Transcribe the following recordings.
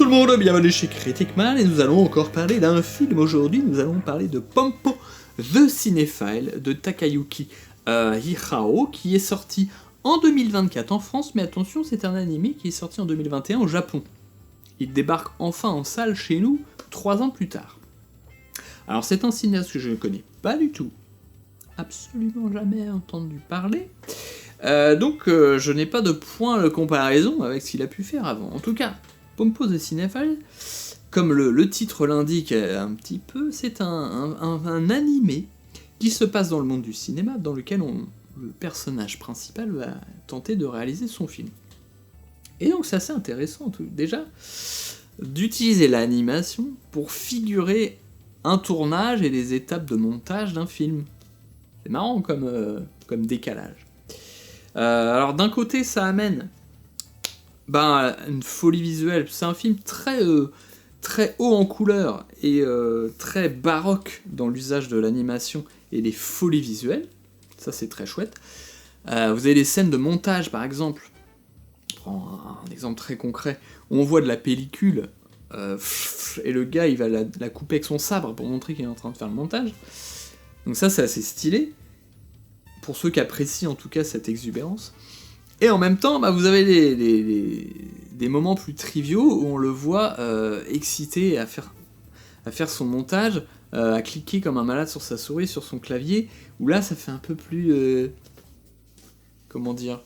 le monde, bienvenue chez Critic Man et nous allons encore parler d'un film aujourd'hui. Nous allons parler de Pompo, The Cinéphile de Takayuki Hirao, qui est sorti en 2024 en France, mais attention, c'est un animé qui est sorti en 2021 au Japon. Il débarque enfin en salle chez nous 3 ans plus tard. Alors c'est un cinéaste que je ne connais pas du tout, absolument jamais entendu parler, donc je n'ai pas de point de comparaison avec ce qu'il a pu faire avant. En tout cas, Pompo the Cinéphile, comme le titre l'indique un petit peu, c'est un animé qui se passe dans le monde du cinéma, dans lequel le personnage principal va tenter de réaliser son film. Et donc c'est assez intéressant, déjà, d'utiliser l'animation pour figurer un tournage et les étapes de montage d'un film. C'est marrant comme décalage. Alors d'un côté, ça amène une folie visuelle. C'est un film très haut en couleur et très baroque dans l'usage de l'animation et des folies visuelles. Ça, c'est très chouette. Vous avez des scènes de montage, par exemple. Je prends un exemple très concret. Où on voit de la pellicule et le gars, il va la couper avec son sabre pour montrer qu'il est en train de faire le montage. Donc ça, c'est assez stylé. Pour ceux qui apprécient en tout cas cette exubérance. Et en même temps, vous avez des moments plus triviaux où on le voit excité à faire son montage, à cliquer comme un malade sur sa souris, sur son clavier, où là ça fait un peu plus... comment dire,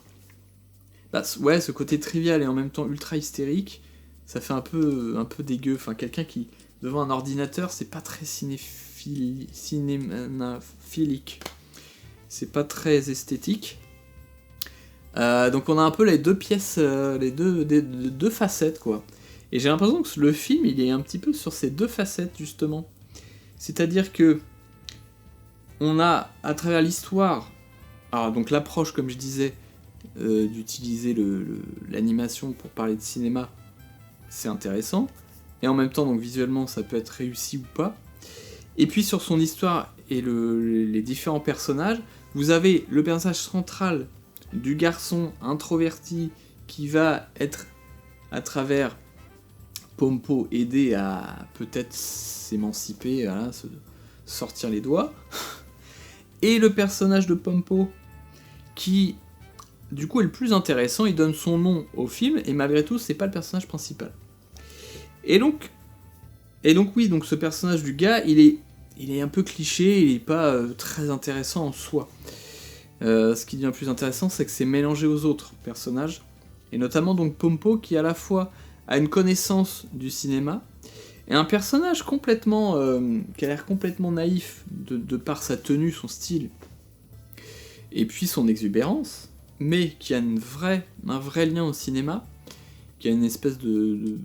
ouais, ce côté trivial et en même temps ultra hystérique, ça fait un peu dégueu. Enfin, quelqu'un qui, devant un ordinateur, c'est pas très cinéphilique. C'est pas très esthétique. Donc on a un peu les deux pièces, les deux facettes, quoi. Et j'ai l'impression que le film, il est un petit peu sur ces deux facettes, justement. C'est-à-dire que on a, à travers l'histoire, alors donc l'approche, comme je disais, d'utiliser l'animation pour parler de cinéma, c'est intéressant. Et en même temps, donc visuellement, ça peut être réussi ou pas. Et puis sur son histoire et les différents personnages, vous avez le personnage central du garçon introverti qui va être, à travers Pompo, aidé à peut-être s'émanciper, voilà, se sortir les doigts. Et le personnage de Pompo qui, du coup, est le plus intéressant, il donne son nom au film, et malgré tout, c'est pas le personnage principal. Et donc oui, donc ce personnage du gars, il est un peu cliché, il est pas très intéressant en soi. Ce qui devient plus intéressant, c'est que c'est mélangé aux autres personnages, et notamment donc Pompo, qui à la fois a une connaissance du cinéma, et un personnage complètement qui a l'air complètement naïf de par sa tenue, son style, et puis son exubérance, mais qui a un vrai lien au cinéma, qui a une espèce de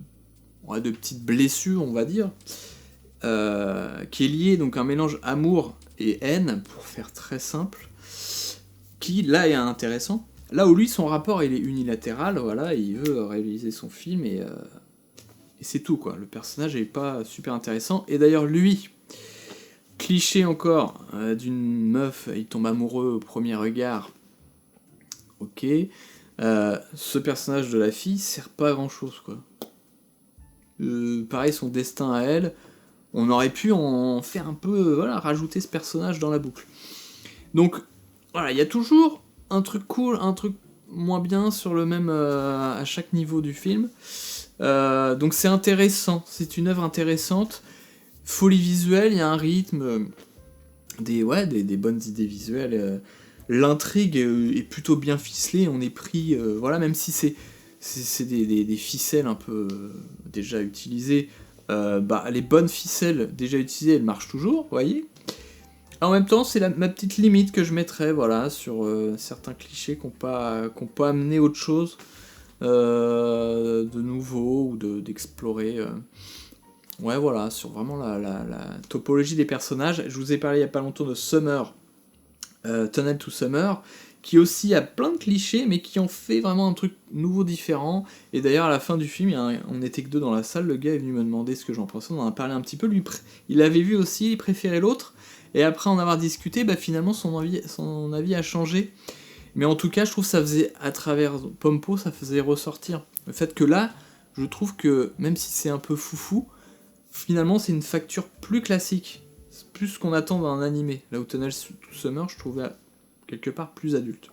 petite blessure, on va dire, qui est liée donc à un mélange amour et haine, pour faire très simple, qui là est intéressant. Là où lui, son rapport il est unilatéral, voilà, il veut réaliser son film et c'est tout, quoi. Le personnage est pas super intéressant. Et d'ailleurs lui, cliché encore d'une meuf, il tombe amoureux au premier regard. Ok. Ce personnage de la fille sert pas à grand chose, quoi. Pareil, son destin à elle, on aurait pu en faire un peu, voilà, rajouter ce personnage dans la boucle. Donc voilà, il y a toujours un truc cool, un truc moins bien sur le même à chaque niveau du film. Donc c'est intéressant, c'est une œuvre intéressante. Folie visuelle, il y a un rythme, des bonnes idées visuelles. L'intrigue est plutôt bien ficelée, on est pris, voilà, même si c'est des ficelles un peu déjà utilisées. Les bonnes ficelles déjà utilisées, elles marchent toujours, vous voyez. En même temps, c'est ma petite limite que je mettrais, voilà, sur certains clichés qui n'ont pas amené autre chose de nouveau ou d'explorer. Ouais, voilà, sur vraiment la topologie des personnages. Je vous ai parlé il n'y a pas longtemps de Summer, Tunnel to Summer, qui aussi a plein de clichés, mais qui en fait vraiment un truc nouveau, différent. Et d'ailleurs, à la fin du film, on n'était que 2 dans la salle, le gars est venu me demander ce que j'en pensais, on en a parlé un petit peu, lui, il avait vu aussi, il préférait l'autre, et après en avoir discuté, finalement son avis a changé. Mais en tout cas, je trouve que ça faisait, à travers Pompo, ça faisait ressortir le fait que là, je trouve que, même si c'est un peu foufou, finalement c'est une facture plus classique, c'est plus ce qu'on attend d'un animé. Là où Tunnel to Summer, je trouvais quelque part plus adulte.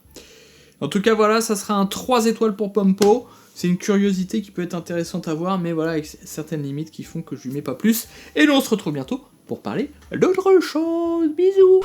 En tout cas, voilà, ça sera un 3 étoiles pour Pompo. C'est une curiosité qui peut être intéressante à voir, mais voilà, avec certaines limites qui font que je lui mets pas plus. Et nous, on se retrouve bientôt pour parler d'autre chose. Bisous.